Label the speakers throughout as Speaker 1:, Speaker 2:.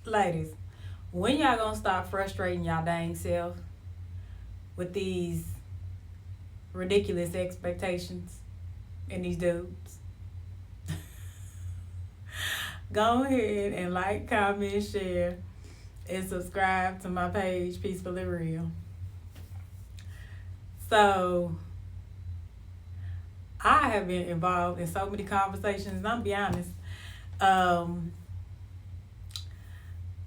Speaker 1: Ladies, when y'all gonna stop frustrating y'all dang self with these ridiculous expectations and these dudes? Go ahead and like, comment, share, and subscribe to my page, Peacefully Real. So, I have been involved in so many conversations, and I'm be honest. Um,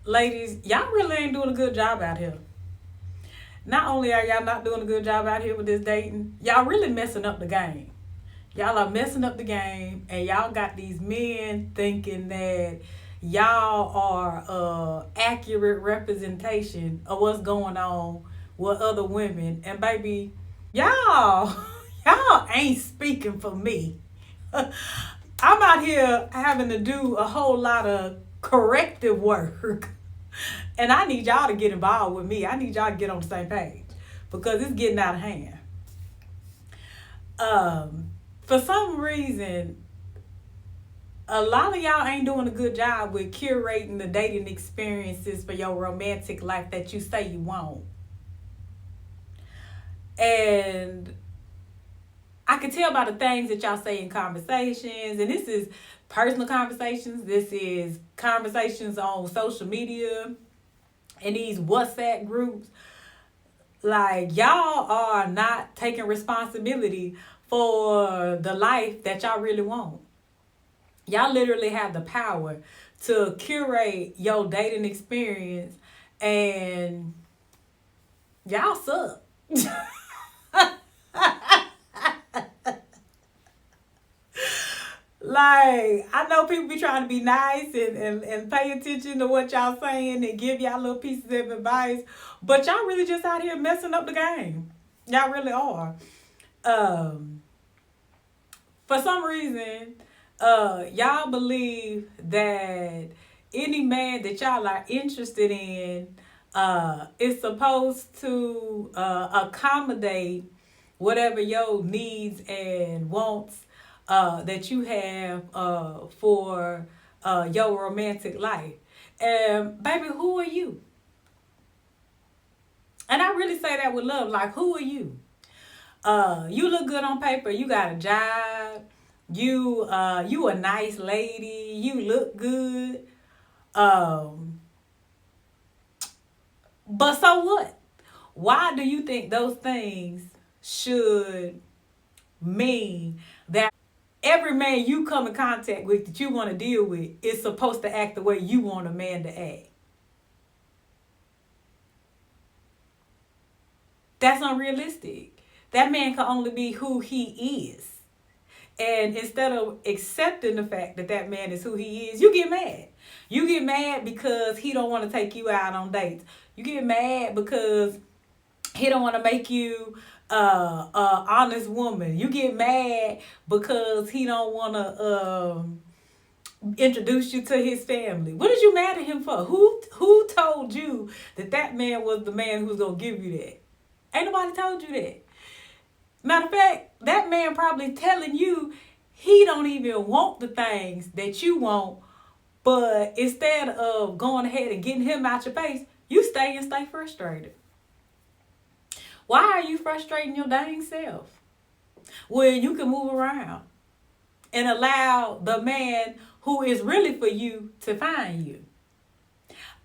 Speaker 1: Ladies, y'all really ain't doing a good job out here. Not only are y'all not doing a good job out here with this dating, y'all really messing up the game. Y'all are messing up the game, and y'all got these men thinking that y'all are accurate representation of what's going on with other women. And baby, y'all, y'all ain't speaking for me. I'm out here having to do a whole lot of corrective work. And I need y'all to get involved with me. I need y'all to get on the same page because it's getting out of hand. For some reason, a lot of y'all ain't doing a good job with curating the dating experiences for your romantic life that you say you want. And I can tell by the things that y'all say in conversations, and this is personal conversations, this is conversations on social media and these WhatsApp groups. Like, y'all are not taking responsibility for the life that y'all really want. Y'all literally have the power to curate your dating experience, and y'all suck. Like, I know people be trying to be nice and pay attention to what y'all saying and give y'all little pieces of advice, but y'all really just out here messing up the game. Y'all really are. Um, for some reason, y'all believe that any man that y'all are interested in is supposed to accommodate whatever your needs and wants that you have for your romantic life. And baby, who are you? And I really say that with love. Like, who are you? You look good on paper. You got a job. You a nice lady. You look good. Um, but so what? Why do you think those things should mean that every man you come in contact with that you want to deal with is supposed to act the way you want a man to act? That's unrealistic. That man can only be who he is. And instead of accepting the fact that that man is who he is, you get mad. You get mad because he don't want to take you out on dates. You get mad because he don't want to make you a honest woman. You get mad because he don't want to introduce you to his family. What did you mad at him for? Who told you that that man was the man who's gonna give you that? Ain't nobody told you that. Matter of fact, that man probably telling you he don't even want the things that you want, but instead of going ahead and getting him out your face, you stay frustrated. Why are you frustrating your dang self when you can move around and allow the man who is really for you to find you?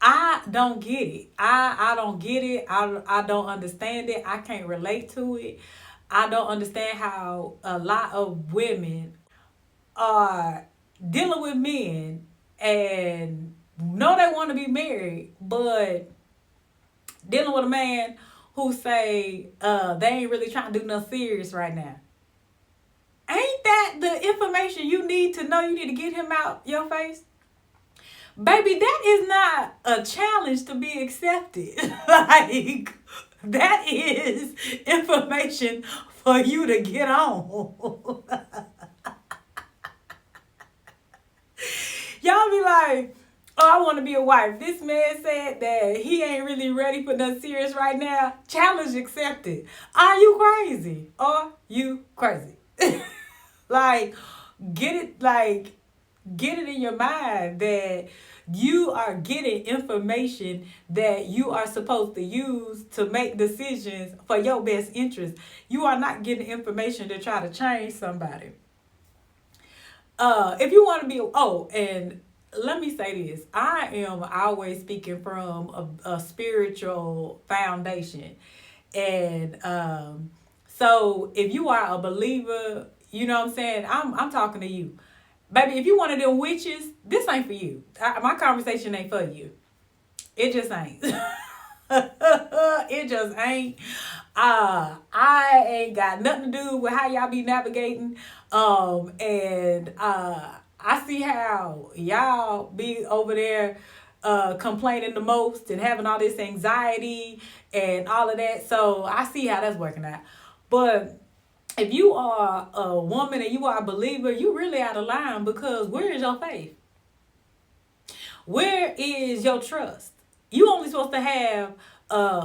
Speaker 1: I don't get it. I don't get it. I don't understand it. I can't relate to it. I don't understand how a lot of women are dealing with men and know they want to be married, but dealing with a man who say they ain't really trying to do nothing serious right now. Ain't that the information you need to know? You need to get him out your face. Baby, that is not a challenge to be accepted. Like, that is information for you to get on. Y'all be like, oh, I want to be a wife. This man said that he ain't really ready for nothing serious right now. Challenge accepted. Are you crazy? Are you crazy? Like, get it in your mind that You are getting information that you are supposed to use to make decisions for your best interest. You are not getting information to try to change somebody. If you want to be, and let me say this, I am always speaking from a spiritual foundation. And so if you are a believer, you know what I'm saying, I'm talking to you. Baby, if you one of them witches, this ain't for you. My conversation ain't for you. It just ain't. It just ain't. I ain't got nothing to do with how y'all be navigating. And I see how y'all be over there complaining the most and having all this anxiety and all of that. So I see how that's working out. But if you are a woman and you are a believer, you really out of line, because where is your faith? Where is your trust? You only supposed to have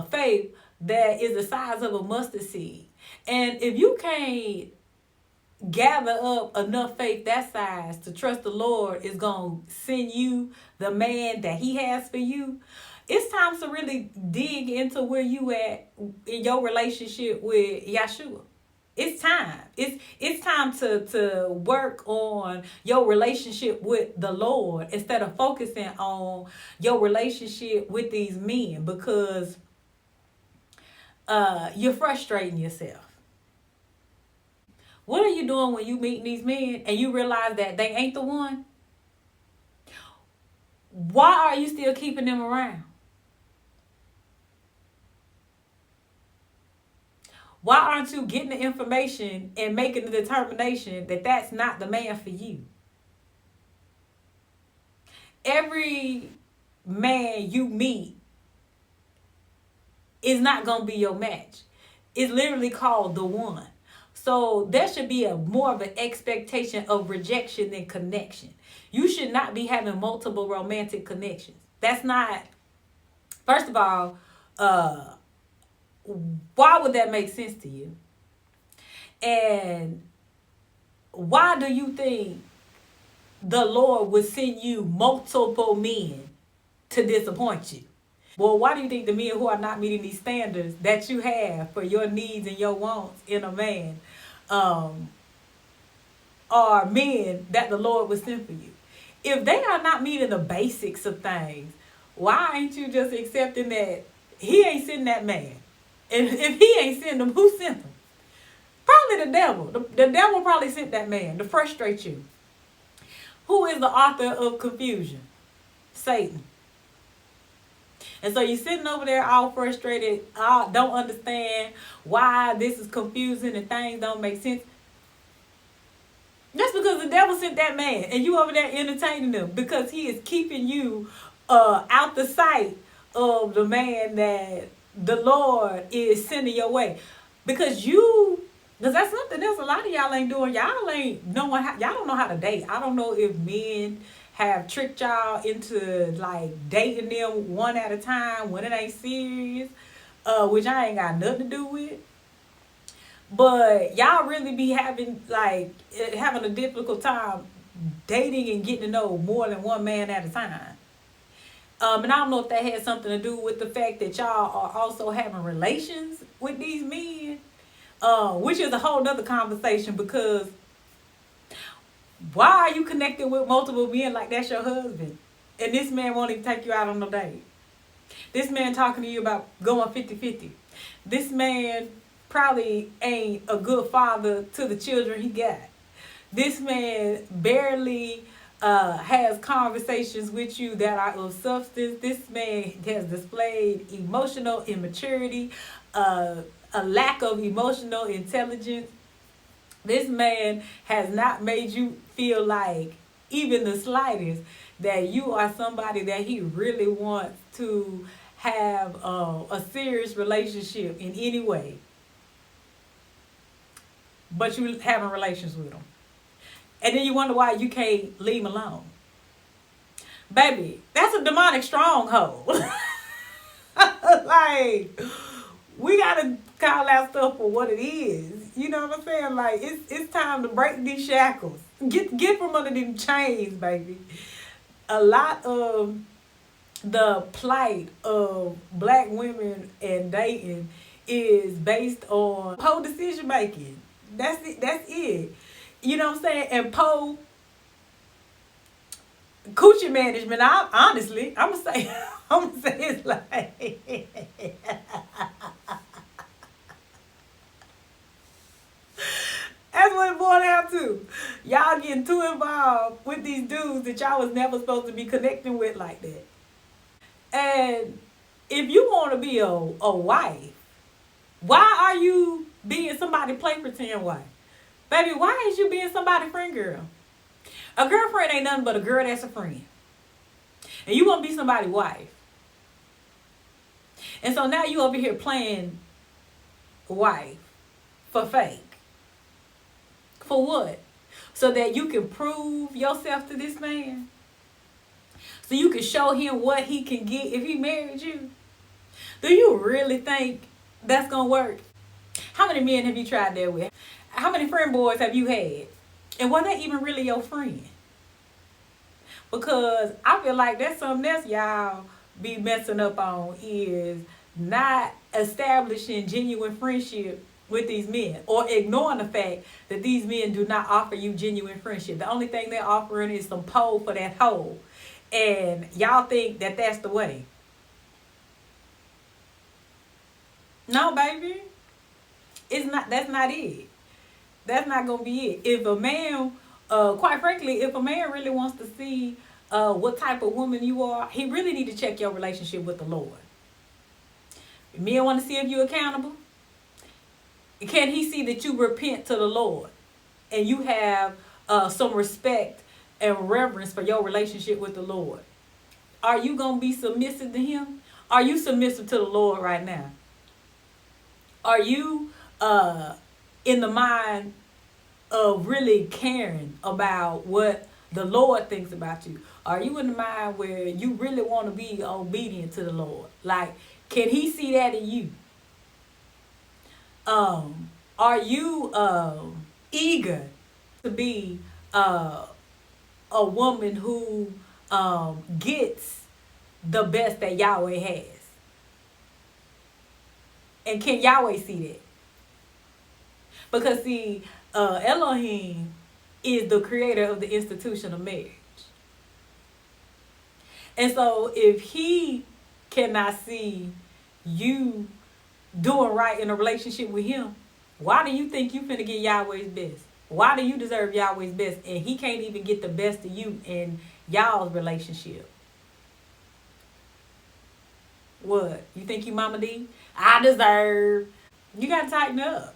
Speaker 1: faith that is the size of a mustard seed. And if you can't gather up enough faith that size to trust the Lord is going to send you the man that he has for you, it's time to really dig into where you at in your relationship with Yeshua. It's time. It's time to work on your relationship with the Lord instead of focusing on your relationship with these men, because you're frustrating yourself. What are you doing when you meet these men and you realize that they ain't the one? Why are you still keeping them around? Why aren't you getting the information and making the determination that that's not the man for you? Every man you meet is not going to be your match. It's literally called the one. So there should be a more of an expectation of rejection than connection. You should not be having multiple romantic connections. That's not, first of all, why would that make sense to you? And why do you think the Lord would send you multiple men to disappoint you? Well, why do you think the men who are not meeting these standards that you have for your needs and your wants in a man are men that the Lord would send for you? If they are not meeting the basics of things, why ain't you just accepting that he ain't sending that man? And if he ain't sending them, who sent them? Probably the devil. The devil probably sent that man to frustrate you. Who is the author of confusion? Satan. And so you're sitting over there all frustrated, don't understand why this is confusing and things don't make sense. That's because the devil sent that man and you over there entertaining him, because he is keeping you out the sight of the man that the Lord is sending your way. Because that's something else a lot of y'all ain't doing. Y'all don't know how to date. I don't know if men have tricked y'all into like dating them one at a time when it ain't serious, which I ain't got nothing to do with. But y'all really be having a difficult time dating and getting to know more than one man at a time. And I don't know if that had something to do with the fact that y'all are also having relations with these men, which is a whole nother conversation, because why are you connected with multiple men like that's your husband? And this man won't even take you out on no date. This man talking to you about going 50-50. This man probably ain't a good father to the children he got. This man barely has conversations with you that are of substance. This man has displayed emotional immaturity, a lack of emotional intelligence. This man has not made you feel like, even the slightest, that you are somebody that he really wants to have a serious relationship in any way. But you having relations with him. And then you wonder why you can't leave him alone. Baby, that's a demonic stronghold. Like, we gotta call that stuff for what it is. You know what I'm saying? Like, it's time to break these shackles. Get from under them chains, baby. a lot of the plight of black women and dating is based on poor decision making. That's it. That's it. You know what I'm saying? And poor coochie management. I honestly, I'm gonna say, I'm gonna say it's like that's what it boiled down to. Y'all getting too involved with these dudes that y'all was never supposed to be connecting with like that. And if you want to be a wife, why are you being somebody play pretend wife? Baby, why is you being somebody friend girl? A girlfriend ain't nothing but a girl that's a friend. And you want to be somebody's wife. And so now you over here playing wife for fake. For what? So that you can prove yourself to this man? So you can show him what he can get if he married you? Do you really think that's going to work? How many men have you tried that with? How many friend boys have you had? And were they even really your friend? Because I feel like that's something else y'all be messing up on, is not establishing genuine friendship with these men, or ignoring the fact that these men do not offer you genuine friendship. The only thing they're offering is some pole for that hole. And y'all think that that's the way. No, baby. It's not. That's not it. That's not going to be it. If a man, quite frankly, if a man really wants to see what type of woman you are, he really need to check your relationship with the Lord. Men want to see if you're accountable. Can he see that you repent to the Lord and you have some respect and reverence for your relationship with the Lord? Are you going to be submissive to him? Are you submissive to the Lord right now? Are you in the mind of really caring about what the Lord thinks about you? Are you in the mind where you really want to be obedient to the Lord? Like, can he see that in you? Are you eager to be a woman who gets the best that Yahweh has? And can Yahweh see that? Because see, Elohim is the creator of the institution of marriage. And so if he cannot see you doing right in a relationship with him, why do you think you finna get Yahweh's best? Why do you deserve Yahweh's best and he can't even get the best of you in y'all's relationship? What? You think you Mama D? I deserve. You gotta tighten up.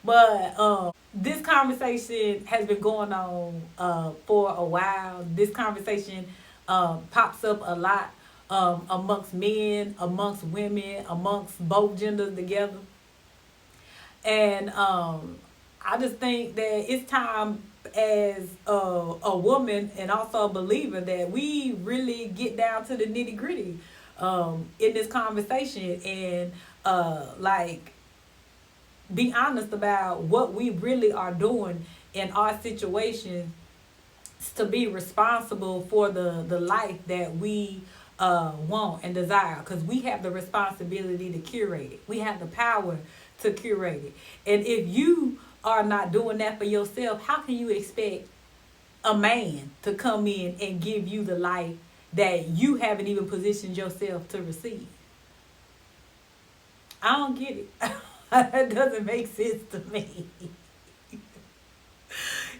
Speaker 1: But this conversation has been going on for a while. This conversation pops up a lot amongst men, amongst women, amongst both genders together. And I just think that it's time as a woman and also a believer that we really get down to the nitty gritty in this conversation and like be honest about what we really are doing in our situations to be responsible for the life that we want and desire, because we have the responsibility to curate it. We have the power to curate it. And if you are not doing that for yourself, how can you expect a man to come in and give you the life that you haven't even positioned yourself to receive? I don't get it. That doesn't make sense to me.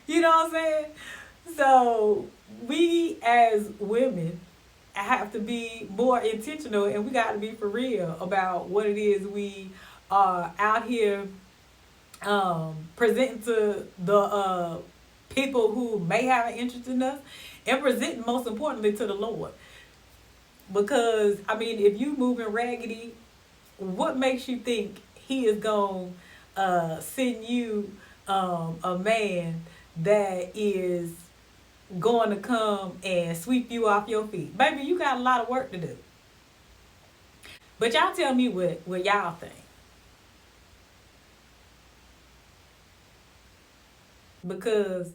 Speaker 1: You know what I'm saying? So we as women have to be more intentional, and we got to be for real about what it is we are out here presenting to the people who may have an interest in us, and presenting most importantly to the Lord. Because I mean, if you moving raggedy, what makes you think he is going to send you a man that is going to come and sweep you off your feet? Baby, you got a lot of work to do. But y'all tell me what y'all think. Because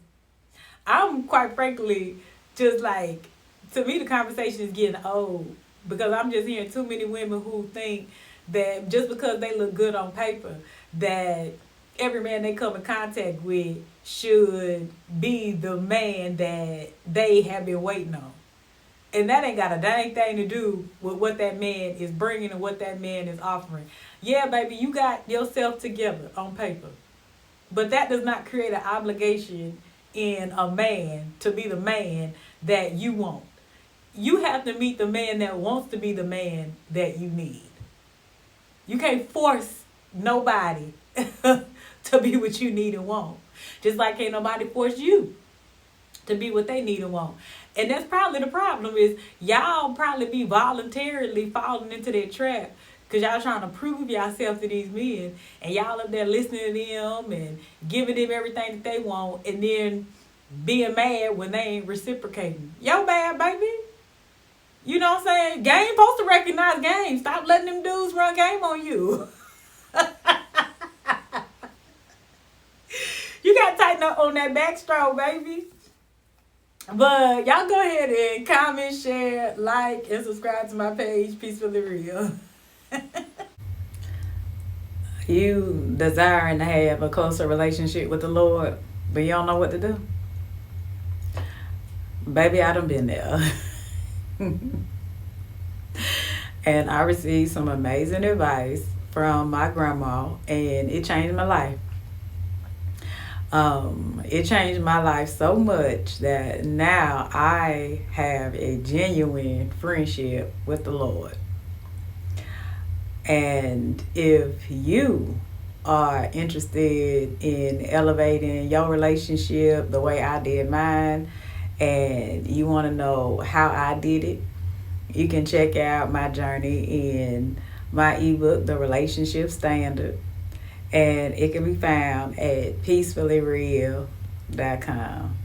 Speaker 1: I'm quite frankly just like, to me, the conversation is getting old because I'm just hearing too many women who think that just because they look good on paper, that every man they come in contact with should be the man that they have been waiting on. And that ain't got a dang thing to do with what that man is bringing and what that man is offering. Yeah, baby, you got yourself together on paper. But that does not create an obligation in a man to be the man that you want. You have to meet the man that wants to be the man that you need. You can't force nobody to be what you need and want. Just like can't nobody force you to be what they need and want. And that's probably the problem is y'all probably be voluntarily falling into that trap because y'all trying to prove yourself to these men and y'all up there listening to them and giving them everything that they want and then being mad when they ain't reciprocating. Yo bad, baby. You know what I'm saying? Game supposed to recognize game. Stop letting them dudes run game on you. You got to tighten up on that backstroke, baby. But y'all go ahead and comment, share, like, and subscribe to my page, Peacefully Real. You desiring to have a closer relationship with the Lord, but you don't know what to do? Baby, I done been there. And I received some amazing advice from my grandma, and it changed my life. It changed my life so much that now I have a genuine friendship with the Lord. And if you are interested in elevating your relationship the way I did mine, and you want to know how I did it, you can check out my journey in my ebook, The Relationship Standard. And it can be found at peacefullyreal.com.